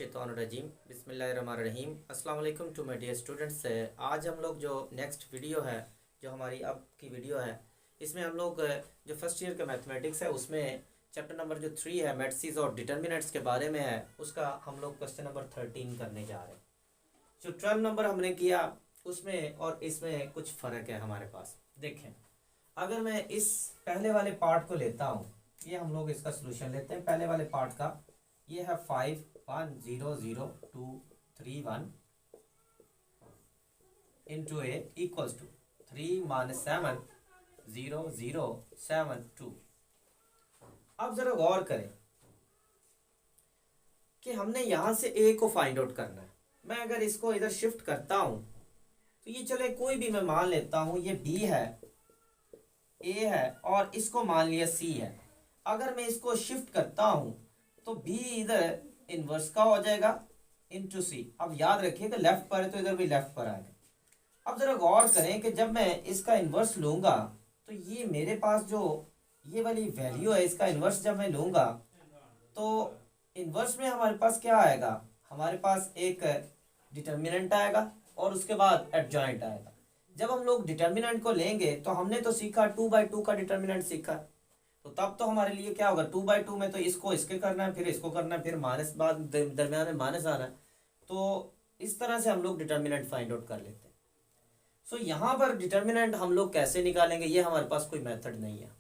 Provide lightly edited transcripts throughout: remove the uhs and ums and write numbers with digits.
मिनशैतानिर्रजीम बिस्मिल्लाहिर्रहमानिर्रहीम अस्सलाम वालेकुम टू माय डियर स्टूडेंट्स। आज हम लोग जो नेक्स्ट वीडियो है, जो हमारी अब की वीडियो है, इसमें हम लोग जो फर्स्ट ईयर का मैथमेटिक्स है उसमें चैप्टर नंबर जो 3 है मैट्रिसेस और डिटर्मिनेंट्स के बारे में है, उसका हम लोग क्वेश्चन नंबर 13 करने जा रहे हैं। जो 12 नंबर हमने किया उसमें और इसमें कुछ फ़र्क है हमारे पास। देखें, अगर मैं इस पहले वाले पार्ट को लेता हूँ, ये हम लोग इसका सोल्यूशन लेते हैं। पहले वाले पार्ट का ये है 5 1 0 0 2 3 1 इंटू ए इक्वल्स टू 3 - 7 0 0 7 2। अब जरा गौर करें कि हमने यहां से ए को फाइंड आउट करना है। मैं अगर इसको इधर शिफ्ट करता हूं तो ये चले कोई भी मैं मान लेता हूं, ये बी है, ए है और इसको मान लिया सी है। अगर मैं इसको शिफ्ट करता हूं तो बी इधर इनवर्स का हो जाएगा इनटू सी। अब याद रखिए कि लेफ्ट पर है तो इधर भी लेफ्ट पर आएगा। अब जरा गौर करें कि जब मैं इसका इनवर्स लूंगा तो ये मेरे पास जो ये वाली वैल्यू है, इसका इनवर्स जब मैं लूंगा तो इनवर्स में हमारे पास क्या आएगा, हमारे पास एक डिटर्मिनेंट आएगा और उसके बाद एडजॉइंट आएगा। जब हम लोग डिटर्मिनेंट को लेंगे तो हमने तो सीखा 2/2 का डिटर्मिनेंट सीखा, तो तब तो हमारे लिए क्या होगा, 2/2 में तो इसको इसके करना है, फिर इसको करना है, फिर माइनस बाद दरमियान में माइनस आना है। तो इस तरह से हम लोग डिटर्मिनेंट फाइंड आउट कर लेते हैं। सो यहाँ पर डिटर्मिनेंट हम लोग कैसे निकालेंगे, ये हमारे पास कोई मेथड नहीं है।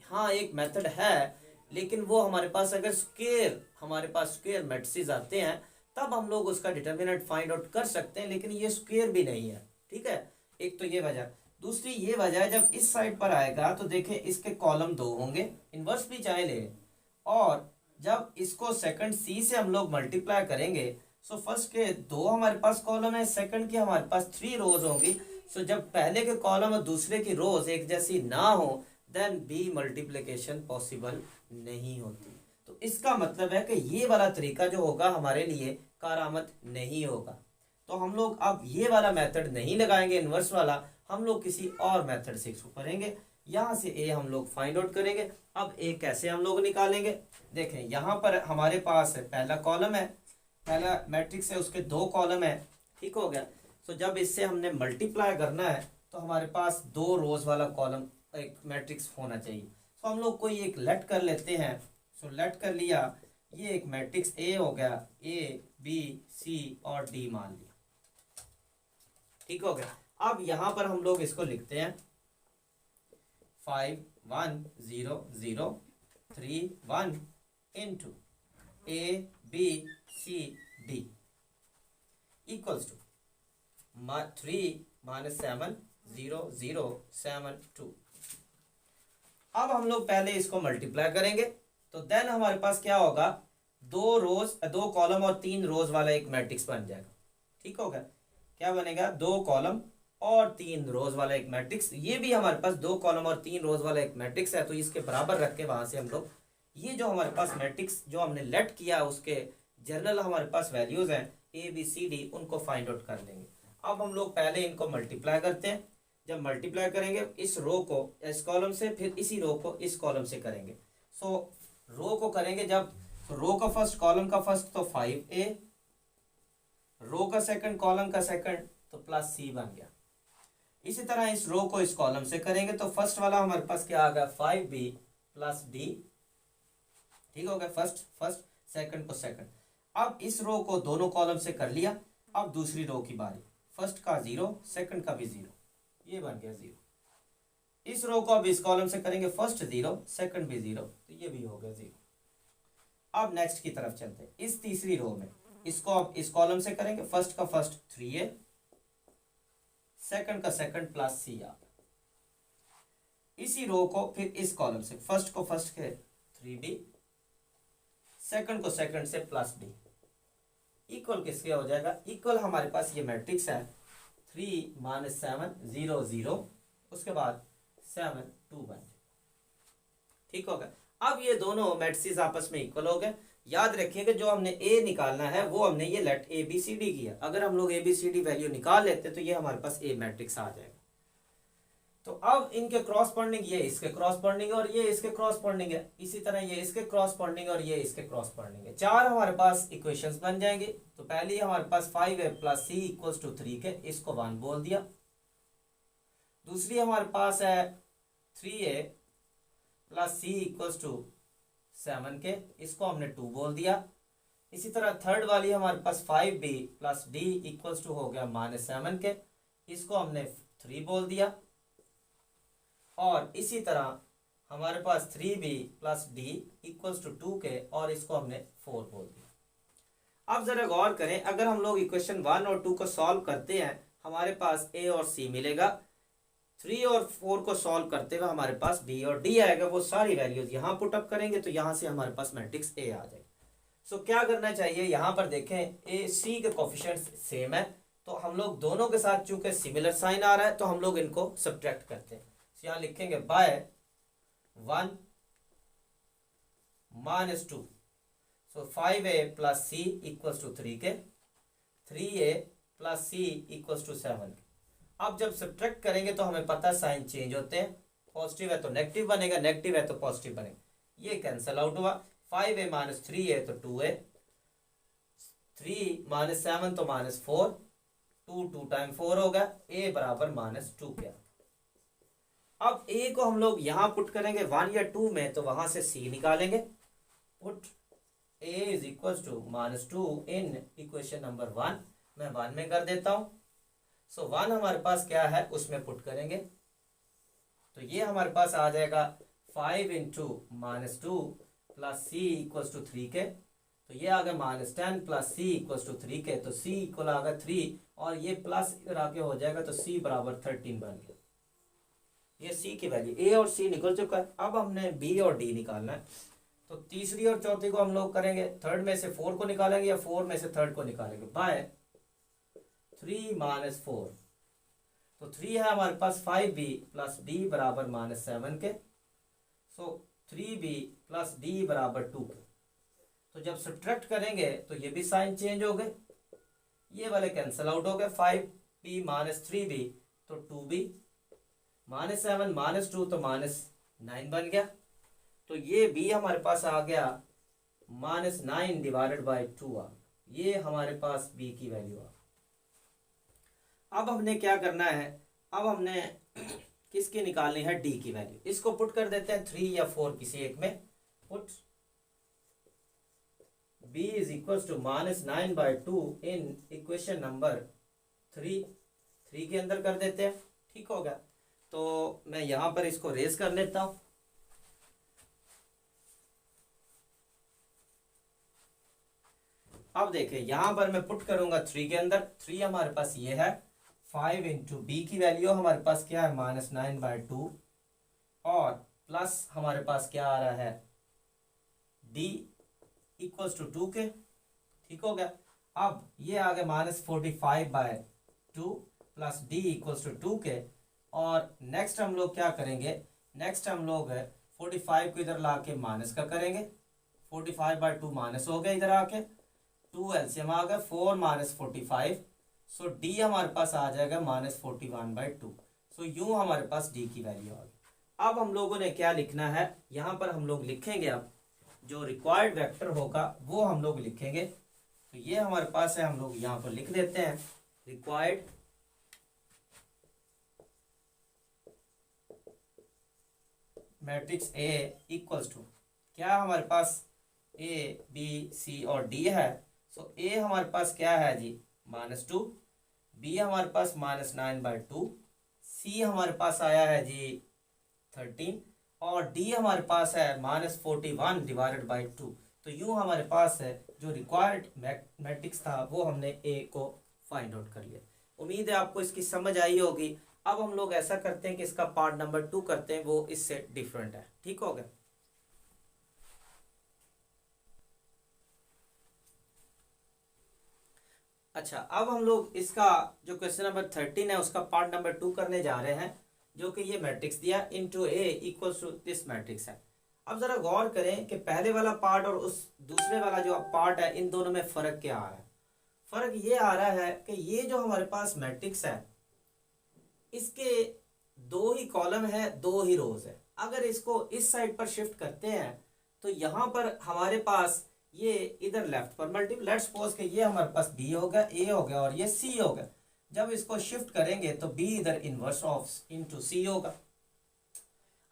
हाँ, एक मेथड है, लेकिन वो हमारे पास अगर हमारे पास स्क्वायर मैट्रिसेस आते हैं तब हम लोग उसका डिटर्मिनेंट फाइंड आउट कर सकते हैं, लेकिन ये स्क्वायर भी नहीं है। ठीक है, एक तो ये वजह। दूसरी ये वजह है, जब इस साइड पर आएगा तो देखें इसके कॉलम 2 होंगे, इनवर्स भी चाहे ले, और जब इसको सेकंड सी से हम लोग मल्टीप्लाई करेंगे सो फर्स्ट के 2 हमारे पास कॉलम है, सेकंड की हमारे पास 3 रोज होंगी। सो जब पहले के कॉलम और दूसरे की रोज एक जैसी ना हो देन बी मल्टीप्लिकेशन पॉसिबल नहीं होती। तो इसका मतलब है कि ये वाला तरीका जो होगा हमारे लिए कारामद नहीं होगा। तो हम लोग अब ये वाला मेथड नहीं लगाएंगे इनवर्स वाला, हम लोग किसी और मेथड से इसको करेंगे। यहाँ से ए हम लोग फाइंड आउट करेंगे। अब ए कैसे हम लोग निकालेंगे, देखें यहाँ पर हमारे पास पहला कॉलम है, पहला मैट्रिक्स है, उसके 2 कॉलम है। ठीक हो गया। तो जब इससे हमने मल्टीप्लाई करना है तो हमारे पास 2 रोज वाला कॉलम एक मैट्रिक्स होना चाहिए। तो हम लोग कोई एक लेट कर लेते हैं। सो लेट कर लिया, ये एक मैट्रिक्स ए हो गया, ए बी सी और डी मान लिया। ठीक हो गया। अब यहां पर हम लोग इसको लिखते हैं 5 1 0 0 3 1 into A B C D equals to 3 - 7 0 0 7 2। अब हम लोग पहले इसको मल्टीप्लाई करेंगे तो देन हमारे पास क्या होगा, 2 कॉलम और 3 रोज वाला एक मैट्रिक्स बन जाएगा। ठीक होगा, क्या बनेगा, 2 कॉलम और 3 रोज वाला एक मैट्रिक्स। ये भी हमारे पास 2 कॉलम और 3 रोज वाला एक मैट्रिक्स है, तो इसके बराबर रख के वहां से हम लोग ये जो हमारे पास मैट्रिक्स जो हमने लेट किया उसके जनरल हमारे पास वैल्यूज हैं ए बी सी डी, उनको फाइंड आउट कर लेंगे। अब हम लोग पहले इनको मल्टीप्लाई करते हैं। जब मल्टीप्लाई करेंगे इस रो को इस कॉलम से, फिर इसी रो को इस कॉलम से करेंगे। सो रो को करेंगे जब, तो रो का फर्स्ट, कॉलम का फर्स्ट तो 5a, रो का सेकंड, कॉलम का सेकंड तो प्लस सी बन गया। इसी तरह इस रो को इस कॉलम से करेंगे तो फर्स्ट वाला हमारे पास क्या आ गया, 5b प्लस डी। ठीक हो गया, फर्स्ट सेकंड को सेकंड। अब इस रो को दोनों कॉलम से कर लिया। अब दूसरी रो की बारी, फर्स्ट का 0, सेकंड का भी 0, ये बन गया 0। इस रो को अब इस कॉलम से करेंगे, फर्स्ट 0 सेकंड भी 0, तो ये भी हो गया 0। अब नेक्स्ट की तरफ चलते हैं। इस तीसरी रो में इसको अब इस कॉलम से करेंगे, फर्स्ट का फर्स्ट 3a, सेकंड का सेकंड प्लस सी आ। इसी रो को फिर इस कॉलम से, फर्स्ट को फर्स्ट के 3b, सेकंड को सेकंड से प्लस डी, इक्वल किसके हो जाएगा, इक्वल हमारे पास ये मैट्रिक्स है 3 - 7 0 0, उसके बाद 7 2 बन जाए। ठीक हो गया। अब ये दोनों मैट्रिसेस आपस में इक्वल हो गए। याद रखिएगा जो हमने ए निकालना है वो हमने ये let A B C D किया। अगर हम लोग A B C D value निकाल लेते तो ये हमारे पास ए मैट्रिक्स आ जाएगा। तो अब इनके क्रॉसपोंडिंग ये इसके क्रॉसपोंडिंग और ये इसके क्रॉसपोंडिंग है, इसी तरह ये इसके क्रॉसपोंडिंग और ये इसके क्रॉसपोंडिंग है। चार हमारे पास इक्वेशंस बन जाएंगे। तो पहली हमारे पास 5a plus C equals to 3 के, इसको 1 बोल दिया। दूसरी हमारे पास है 3a plus C equals to 7 के, इसको हमने 2 बोल दिया। इसी तरह थर्ड वाली हमारे पास 5b plus D equals to हो गया -7 के, इसको हमने 3 बोल दिया। और इसी तरह हमारे पास 3b plus D equals to 2 के, और इसको हमने 4 बोल दिया। अब जरा गौर करें, अगर हम लोग इक्वेशन 1 और 2 को सॉल्व करते हैं हमारे पास a और c मिलेगा। 3 और 4 को सॉल्व करते हुए हमारे पास b और d आएगा। वो सारी वैल्यूज यहाँ पुटअप करेंगे तो यहाँ से हमारे पास मैट्रिक्स a आ जाएगा। सो क्या करना चाहिए, यहाँ पर देखें a c के कोफिशिएंट्स सेम है, तो हम लोग दोनों के साथ चूंकि सिमिलर साइन आ रहा है तो हम लोग इनको सब्ट्रैक्ट करते हैं। यहाँ लिखेंगे by 1 minus 2, so 5a plus C equals to 3 के, 3a plus C equals to 7 के। अब जब सब्ट्रैक्ट करेंगे तो हमें पता साइन चेंज होते हैं, पॉजिटिव है तो नेगेटिव बनेगा, नेगेटिव है तो पॉजिटिव बनेगा। ये कैंसिल आउट हुआ, 5a माइनस 3a तो 2a, 3 माइनस 7 तो -4, 2 टाइम 4 होगा, a बराबर -2 क्या। अब a को हम लोग यहां पुट करेंगे 1 या 2 में, तो वहां से c निकालेंगे। Put a is equal to -2 in equation number 1, मैं 1 में कर देता हूं। सो 1 हमारे पास क्या है उसमें पुट करेंगे, तो ये हमारे पास आ जाएगा 5 into -2 plus C equal to 3 के, तो ये आ गया -10 प्लस सी इक्वल टू 3 के, तो c इक्वल आ गया 3, और ये प्लस इधर आके हो जाएगा तो c बराबर 13 बन गया। ये c की वैल्यू, a और c निकल चुका है। अब हमने b और d निकालना है, तो तीसरी और चौथी को हम लोग करेंगे, थर्ड में से 4 को निकालेंगे या 4 में से थर्ड को निकालेंगे, बाय 3 माइनस 4, तो 3 है हमारे पास 5b प्लस d बराबर -7 के, सो 3b प्लस d बराबर 2 के। तो जब सब्ट्रैक्ट करेंगे तो ये भी साइन चेंज हो गए, ये वाले कैंसिल आउट हो गए, 5b माइनस 3b तो 2b, -7 -2 तो -9 बन गया। तो ये b हमारे पास आ गया -9 डिवाइडेड बाई 2 आ, ये हमारे पास b की वैल्यू आ। अब हमने क्या करना है, अब हमने किसकी निकालनी है, d की वैल्यू। इसको पुट कर देते हैं 3 या 4 किसी एक में। Put b is equal to -9/2 in equation number 3 के अंदर कर देते हैं, ठीक हो गया। तो मैं यहां पर इसको रेज कर लेता हूं। अब देखें यहां पर मैं पुट करूंगा 3 के अंदर, 3 हमारे पास ये है, 5 इंटू बी की वैल्यू हमारे पास क्या है -9/2, और प्लस हमारे पास क्या आ रहा है d इक्वल्स टू 2 के, ठीक हो गया। अब ये आ गया -45/2 प्लस d इक्वल्स टू 2 के, और नेक्स्ट हम लोग क्या करेंगे, नेक्स्ट हम लोग 45 को इधर ला के माइनस का करेंगे, 45/2 माइनस हो गया, इधर आके 2 एलसीएम आ गया, 4 माइनस 45, सो डी हमारे पास आ जाएगा -41/2। सो यूं हमारे पास डी की वैल्यू आ गई। अब हम लोगों ने क्या लिखना है, यहाँ पर हम लोग लिखेंगे, अब जो रिक्वायर्ड वेक्टर होगा वो हम लोग लिखेंगे। तो ये हमारे पास है, हम लोग यहाँ पर लिख देते हैं required matrix A equals to, क्या हमारे पास A B C और D है। सो A हमारे पास क्या है जी -2, B हमारे पास -9/2, C हमारे पास आया है जी 13, और D हमारे पास है -41 डिवाइडेड बाई 2। तो यूं हमारे पास है जो रिक्वायर्ड मैट्रिक्स था वो हमने A को फाइंड आउट कर लिया। उम्मीद है आपको इसकी समझ आई होगी। अब हम लोग ऐसा करते हैं कि इसका पार्ट नंबर 2 करते हैं, वो इससे डिफरेंट है, ठीक हो गया। अच्छा, अब हम लोग इसका जो क्वेश्चन नंबर 13 है उसका पार्ट नंबर 2 करने जा रहे हैं, जो कि ये मैट्रिक्स दिया into A equals to this matrix है। अब जरा गौर करें कि पहले वाला पार्ट और उस दूसरे वाला जो पार्ट है, इन दोनों में फर्क क्या आ रहा है। फर्क ये आ रहा है कि ये जो हमारे पास मैट्रिक्स है, इसके दो ही कॉलम है, दो ही रोज है। अगर इसको इस साइड पर शिफ्ट करते हैं तो यहाँ पर हमारे पास ये इधर लेफ्ट पर मल्टीपल, लेट्स सपोज कि ये हमारे पास बी हो गया, ए हो गया और ये सी हो गया। जब इसको शिफ्ट करेंगे तो बी इधर इनवर्स ऑफ इनटू सी होगा।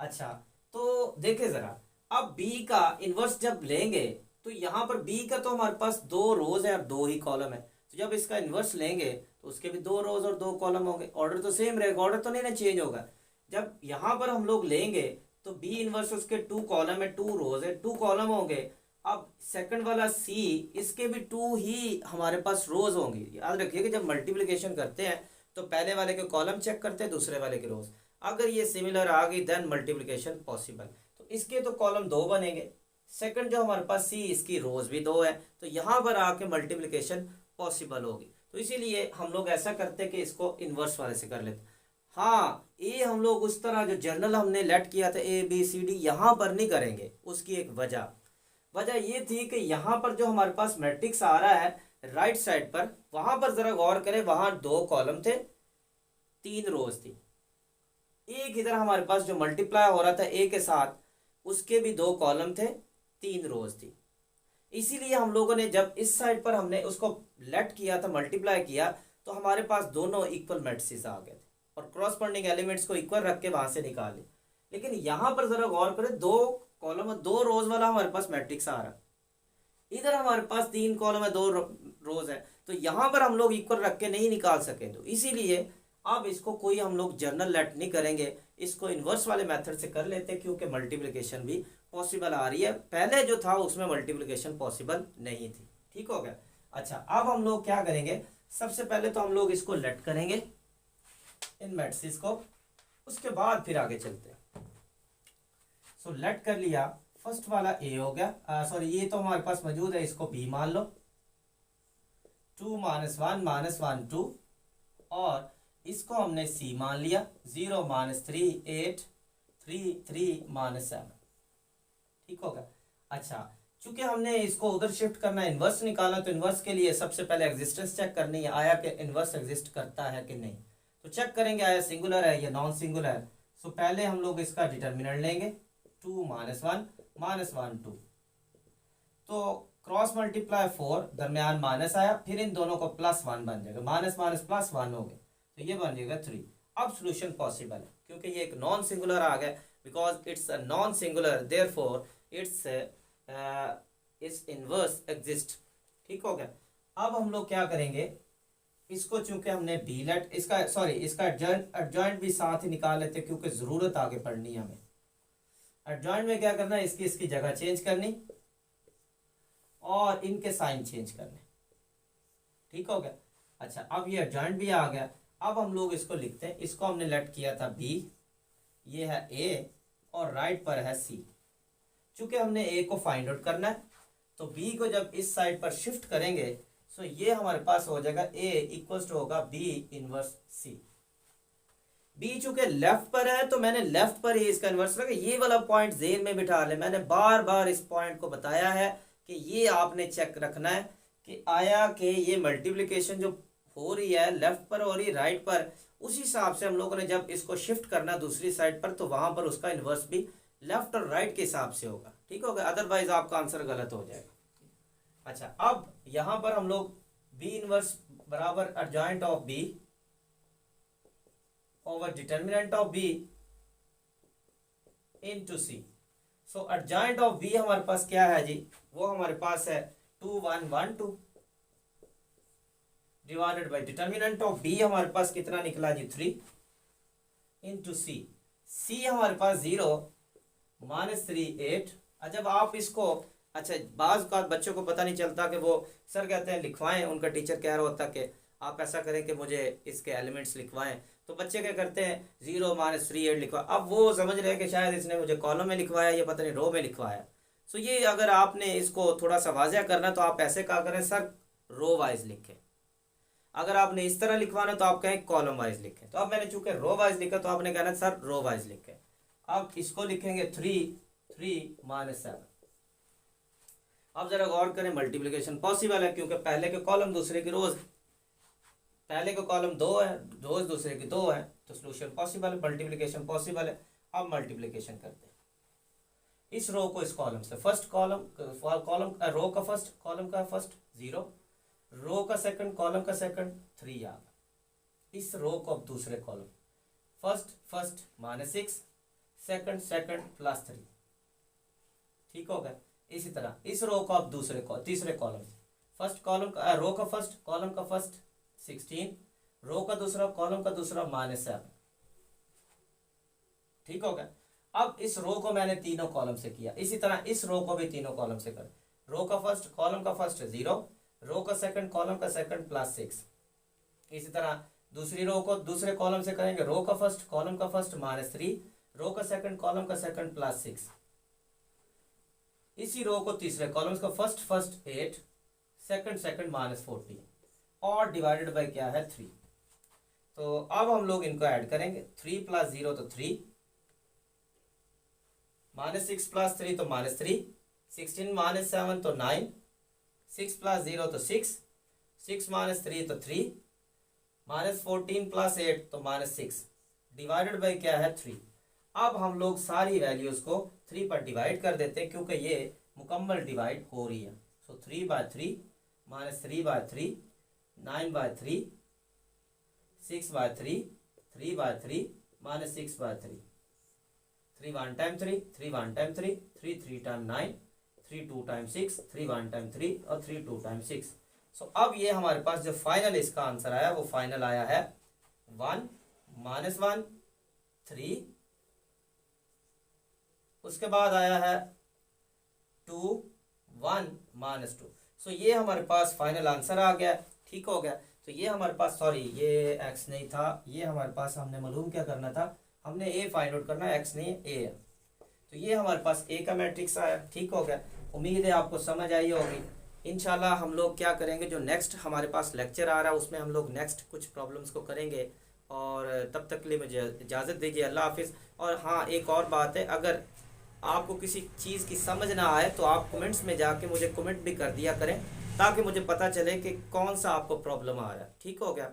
अच्छा, तो देखे जरा, अब बी का इनवर्स जब लेंगे तो यहाँ पर बी का तो हमारे पास दो रोज है और दो ही कॉलम है, तो जब इसका इनवर्स लेंगे तो उसके भी दो रोज और दो कॉलम होंगे। ऑर्डर तो सेम रहेगा, ऑर्डर तो नहीं ना चेंज होगा। जब यहाँ पर हम लोग लेंगे तो बी इनवर्स उसके टू कॉलम है, टू रोज है, टू कॉलम होंगे। अब सेकंड वाला सी, इसके भी टू ही हमारे पास रोज होंगी। याद रखिए कि जब मल्टीप्लिकेशन करते हैं तो पहले वाले के कॉलम चेक करते हैं, दूसरे वाले के रोज। अगर ये सिमिलर आ गई देन मल्टीप्लिकेशन पॉसिबल। तो इसके तो कॉलम दो बनेंगे, सेकंड जो हमारे पास सी, इसकी रोज भी दो है, तो यहाँ पर आके मल्टीप्लिकेशन पॉसिबल होगी। तो इसीलिए हम लोग ऐसा करते कि इसको इनवर्स वाले से कर लेते। हाँ, ये हम लोग उस तरह जो जर्नल हमने लेट किया था ए बी सी डी, यहाँ पर नहीं करेंगे। उसकी एक वजह ये थी कि यहाँ पर जो हमारे पास मैट्रिक्स आ रहा है राइट साइड पर, वहां पर जरा गौर करें, वहां दो कॉलम थे, तीन रोज थी। एक इधर हमारे पास जो मल्टीप्लाई हो रहा था ए के साथ, उसके भी दो कॉलम थे, तीन रोज थी। इसीलिए हम लोगों ने जब इस साइड पर हमने उसको लेट किया था, मल्टीप्लाई किया, तो हमारे पास दोनों इक्वल मैट्रिसेस आ गए थे और क्रॉसपोंडिंग एलिमेंट्स को इक्वल रख के वहां से निकाले। लेकिन यहां पर जरा गौर करें, दो कॉलम दो रोज वाला हमारे पास मैट्रिक्स आ रहा है, इधर हमारे पास तीन कॉलम है, दो रोज है, तो यहां पर हम लोग इक्वल रख के नहीं निकाल सके। तो इसीलिए अब इसको कोई हम लोग जर्नल लेट नहीं करेंगे, इसको इनवर्स वाले मेथड से कर लेते हैं, क्योंकि मल्टीप्लिकेशन भी पॉसिबल आ रही है। पहले जो था उसमें मल्टीप्लिकेशन पॉसिबल नहीं थी। ठीक हो गया। अच्छा, अब हम लोग क्या करेंगे, सबसे पहले तो हम लोग इसको लेट करेंगे इन मैट्रिसेस को, उसके बाद फिर आगे चलते हैं। सो लेट कर लिया, फर्स्ट वाला ए हो गया, सॉरी ये तो हमारे पास मौजूद है, इसको बी मान लो, 2 - 1 - 1 2, और इसको हमने सी मान लिया, 0 - 3 8 3 3 - 7। ठीक होगा। अच्छा, चूंकि हमने इसको उधर शिफ्ट करना है, इनवर्स निकालना, तो इनवर्स के लिए सबसे पहले एग्जिस्टेंस चेक करनी है, आया कि इनवर्स एग्जिस्ट करता है कि नहीं। तो चेक करेंगे आया सिंगुलर है या नॉन सिंगुलर है। सो पहले हम लोग इसका डिटर्मिनेंट लेंगे, 2 - 1 - 1 2, तो क्रॉस मल्टीप्लाई 4, दरमियान माइनस आया, फिर इन दोनों को +1 बन जाएगा, माइनस माइनस +1 हो गया, तो ये बन जाएगा 3। अब सोल्यूशन पॉसिबल है, क्योंकि ये एक नॉन सिंगुलर आ गया, because it's a non singular, therefore it's inverse exist. ठीक हो गया। अब हम लोग क्या करेंगे, इसको चूंकि हमने बी लेट, इसका सॉरी इसका एडजॉइंट भी साथ ही निकाल लेते, क्योंकि जरूरत आगे पड़नी है हमें। एडजॉइंट में क्या करना है, इसकी जगह चेंज करनी और इनके साइन चेंज करने। ठीक हो गया। अच्छा, अब ये एडजॉइंट भी आ गया। अब हम लोग इसको लिखते हैं, इसको हमने लेट किया था बी, ये है ए और राइट पर है सी। चूंकि हमने ए को फाइंड आउट करना है, तो बी को जब इस साइड पर शिफ्ट करेंगे, सो ये हमारे पास हो जाएगा ए इक्वल्स टू होगा बी इनवर्स सी। बी चूंकि लेफ्ट पर है, तो मैंने लेफ्ट पर ही इसका इनवर्स रखा। ये वाला पॉइंट जेन में बिठा ले, मैंने बार बार इस पॉइंट को बताया है कि ये आपने चेक रखना है कि आया कि ये मल्टीप्लिकेशन जो हो रही है लेफ्ट पर हो रही है राइट पर, उस हिसाब से हम लोगों ने जब इसको शिफ्ट करना दूसरी साइड पर, तो वहां पर उसका इनवर्स भी लेफ्ट और राइट के हिसाब से होगा। ठीक होगा, अदरवाइज आपका आंसर गलत हो जाएगा। अच्छा, अब यहां पर हम लोग बी इनवर्स बराबर adjoint of B over determinant of B into C. So adjoint of B हमारे पास क्या है जी, वो हमारे पास है 2 1 1 2 divided by determinant of B हमारे पास कितना निकला जी, 3 इनटू सी। सी हमारे पास 0 -3 8। जब आप इसको, अच्छा बाज का बच्चों को पता नहीं चलता कि वो सर कहते हैं लिखवाएं, उनका टीचर कह रहा होता कि आप ऐसा करें कि मुझे इसके एलिमेंट्स लिखवाएं, तो बच्चे क्या करते हैं 0 -3 8 लिखवा। अब वो समझ रहे हैं कि शायद इसने मुझे कॉलम में लिखवाया या पता नहीं रो में लिखवाया। सो ये अगर आपने इसको थोड़ा सा वाज़िया करना, तो आप ऐसे कहा करें सर रो वाइज लिखें। अगर आपने इस तरह लिखवाना तो आप कहें कॉलम वाइज लिखें। तो अब मैंने चूंकि रो वाइज लिखा, तो आपने कहना सर रो वाइज लिखें। अब इसको लिखेंगे 3 3 - 7। अब जरा गौर करें, मल्टीप्लिकेशन पॉसिबल है, क्योंकि पहले के कॉलम दूसरे की रोज। पहले का कॉलम 2 है, रोज दूसरे की 2 है, तो सोल्यूशन पॉसिबल है, मल्टीप्लिकेशन पॉसिबल है। अब मल्टीप्लिकेशन करते हैं इस रो को इस कॉलम से। फर्स्ट कॉलम रो का फर्स्ट, कॉलम का फर्स्ट 0, रो का सेकंड, कॉलम का सेकंड 3 आ गया। इस रो को अब दूसरे column, first first -6, second second +3, ठीक हो गया। इसी तरह इस रो को अब तीसरे कॉलम, फर्स्ट कॉलम का रो का फर्स्ट, कॉलम का फर्स्ट 16, रो का दूसरा, कॉलम का दूसरा -7, ठीक हो गया। अब इस रो को मैंने तीनों कॉलम से किया, इसी तरह इस रो को भी तीनों कॉलम से कर। रो का फर्स्ट, कॉलम का फर्स्ट 0, रो का सेकंड, कॉलम का सेकंड +6। इसी तरह दूसरी रो को दूसरे कॉलम से करेंगे, रो का फर्स्ट, कॉलम का फर्स्ट -3, रो का सेकंड, कॉलम का सेकंड +6। इसी रो को तीसरे कॉलम का फर्स्ट फर्स्ट 8, सेकंड सेकंड -14 और डिवाइडेड बाय क्या है 3। तो अब हम लोग इनको ऐड करेंगे, 3 + 0 तो 3, -6 + 3 तो -3, 16 - 7 तो 9, 6 + 0 तो 6, 6 - 3 तो 3, -14 + 8 तो -6, डिवाइडेड बाय क्या है 3। अब हम लोग सारी वैल्यूज को 3 पर डिवाइड कर देते हैं क्योंकि ये मुकम्मल डिवाइड हो रही है। सो 3/3 -3/3, 9/3, 6/3, 3/3, -6/3, 3 1 time 3, 3 1 time 3, 3 3 time 9, 3 2 time 6, 3 1 time 3 और 3 2 टाइम 6। सो अब ये हमारे पास जो फाइनल इसका आंसर आया वो फाइनल आया है 1 -1 3, उसके बाद आया है 2 1 -2। सो ये हमारे पास फाइनल आंसर आ गया, ठीक हो गया। तो ये हमारे पास, सॉरी ये एक्स नहीं था, ये हमारे पास हमने मालूम क्या करना था, हमने ए फाइंड आउट करना है, एक्स नहीं ए है। तो ये हमारे पास ए का मैट्रिक्स आया, ठीक हो गया। उम्मीद है आपको समझ आई होगी। इंशाल्लाह हम लोग क्या करेंगे, जो नेक्स्ट हमारे पास लेक्चर आ रहा है उसमें हम लोग नेक्स्ट कुछ प्रॉब्लम्स को करेंगे। और तब तक के लिए मुझे इजाज़त दीजिए, अल्लाह हाफिज़। और हाँ, एक और बात है, अगर आपको किसी चीज़ की समझ ना आए तो आप कमेंट्स में जाके मुझे कमेंट भी कर दिया करें ताकि मुझे पता चले कि कौन सा आपको प्रॉब्लम आ रहा है, ठीक हो गया।